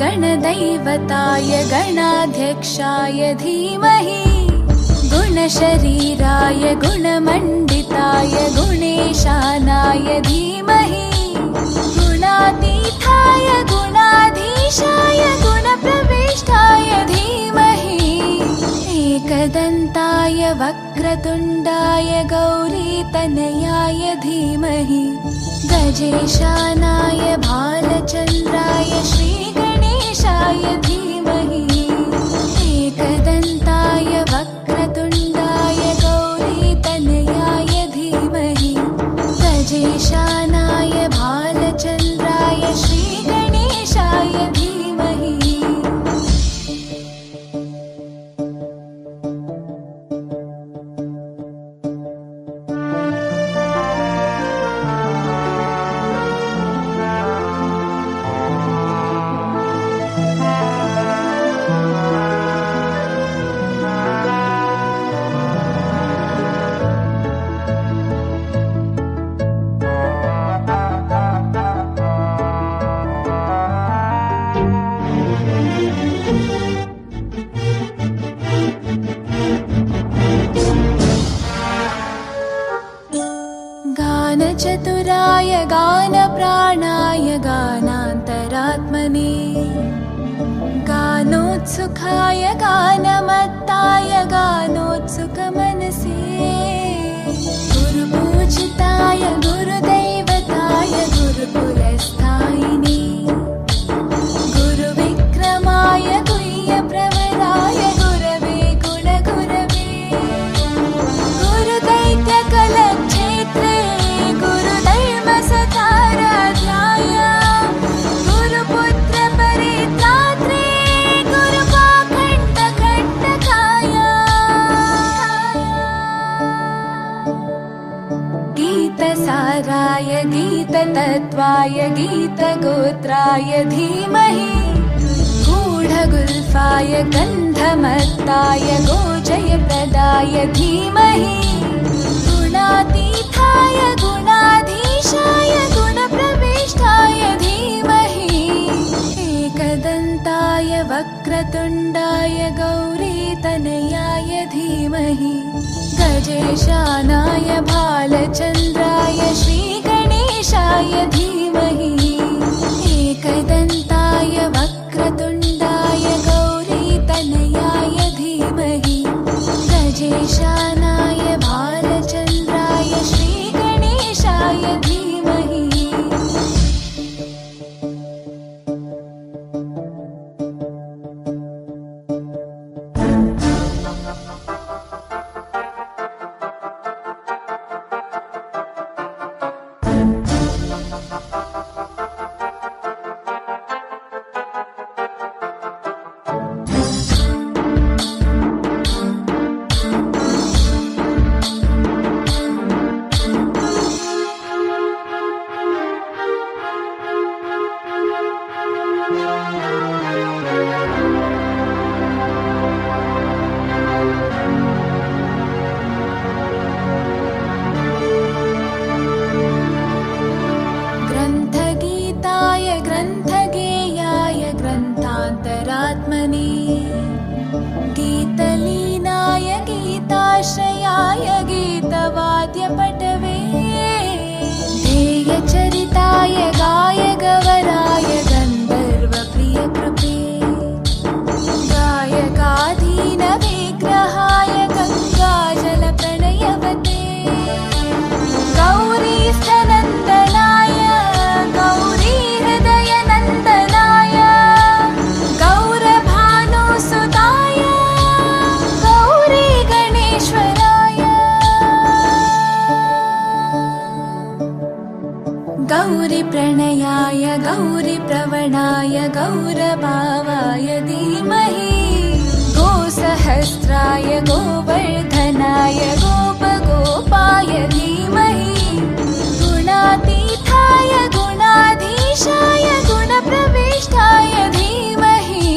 गणदैवताय गणाध्यक्षाय धीमहि गुणशरीराय गुणमण्डिताय गुणेशानाय धीमहि गुणातीताय गुणाधीशाय गुणप्रविष्टाय धीमहि एकदन्ताय वक्रतुण्डाय गौरीतनयाय धीमहि गजेशानाय भालचन्द्राय श्रीगणेशाय धीमहि एकदन्ताय वक्रतुण्डाय गौरीतनयाय धीमहि गजेशानाय भालचन्द्राय श्रीगणेशाय धीमहि। गानचतुराय गानप्राणाय गानान्तरात्मने गानोत्सुकाय गानमत्ताय गानोत्सुकमनसे गुरुपूजिताय गुरुदैवताय गुरुपुरस्थायिने गुरुविक्रमाय गुह्यप्रवराय गुरवे गुणगुरवे गुरुदैत्यकलक्षेत्रे गुरुधर्मसताराध्याय गुरुपुत्रपरित्रात्रे गुरुपाखण्डखण्डकाय गीतसाराय गीततत्त्वाय गीतगोत्राय धीमहि गूढगुल्फाय गन्धमत्ताय गोजयप्रदाय धीमहि गुणातीताय गुणाधीशाय गुणप्रविष्टाय धीमहि एकदन्ताय वक्रतुण्डाय गौरीतनयाय धीमहि गजेशानाय भालचन्द्राय श्रीगणेशाय धीमहि एकदन्ताय वक्रतुण्डाय गौरीतनयाय धीमहि गजेशानाय भालचन्द्राय श्रीगणेशाय धीमहि। गीतलीनाय गीताश्रयाय गीतवाद्यपटवे ध्येयचरिताय गायगवराय गन्धर्वप्रियकृपे गायकाधीनविग्रहाय गङ्गाजलप्रणयवते गौरीस्थनन्दनाय गौरीहृदयनन्दनाय गौरभानुसुताय गौरीगणेश्वराय गौरीप्रणयाय गौरीप्रवणाय गौरभावाय धीमहि गोसहस्राय गोवर्धनाय गोपगोपाय धीमहि गुणातीताय गुणाधीशाय गुणप्रविष्टाय धीमहि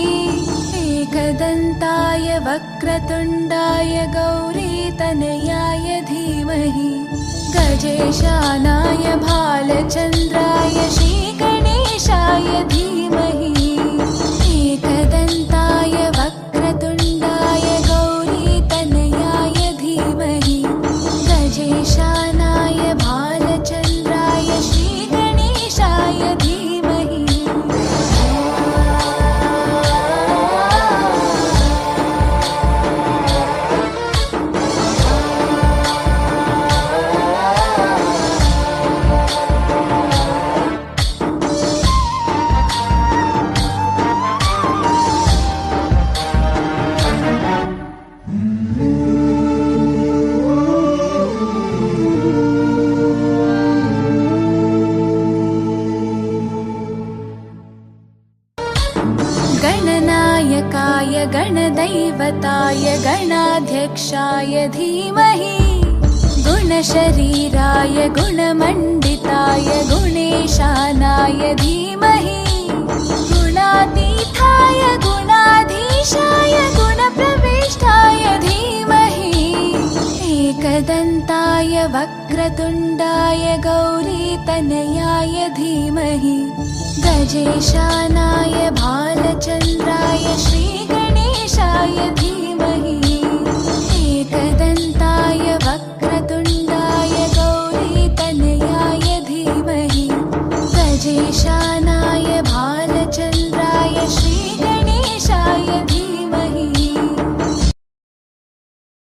एकदन्ताय वक्रतुण्डाय गौरीतनयाय धीमहि गजेशानाय भालचन्द्राय श्रीगणेशाय धीमहि गणनायकाय गणदैवताय गणाध्यक्षाय धीमहि गुणशरीराय गुणमण्डिताय गुणेशानाय धीमहि गुणातीताय गुणाधीशाय गुणप्रविष्टाय धीमहि एकदन्ताय वक्रतुण्डाय गौरीतनयाय धीमहि गजेशानाय भालचन्द्राय श्रीगणेशाय धीमहि एकदन्ताय वक्रतुण्डाय गौरीतनयाय धीमहि गजेशानाय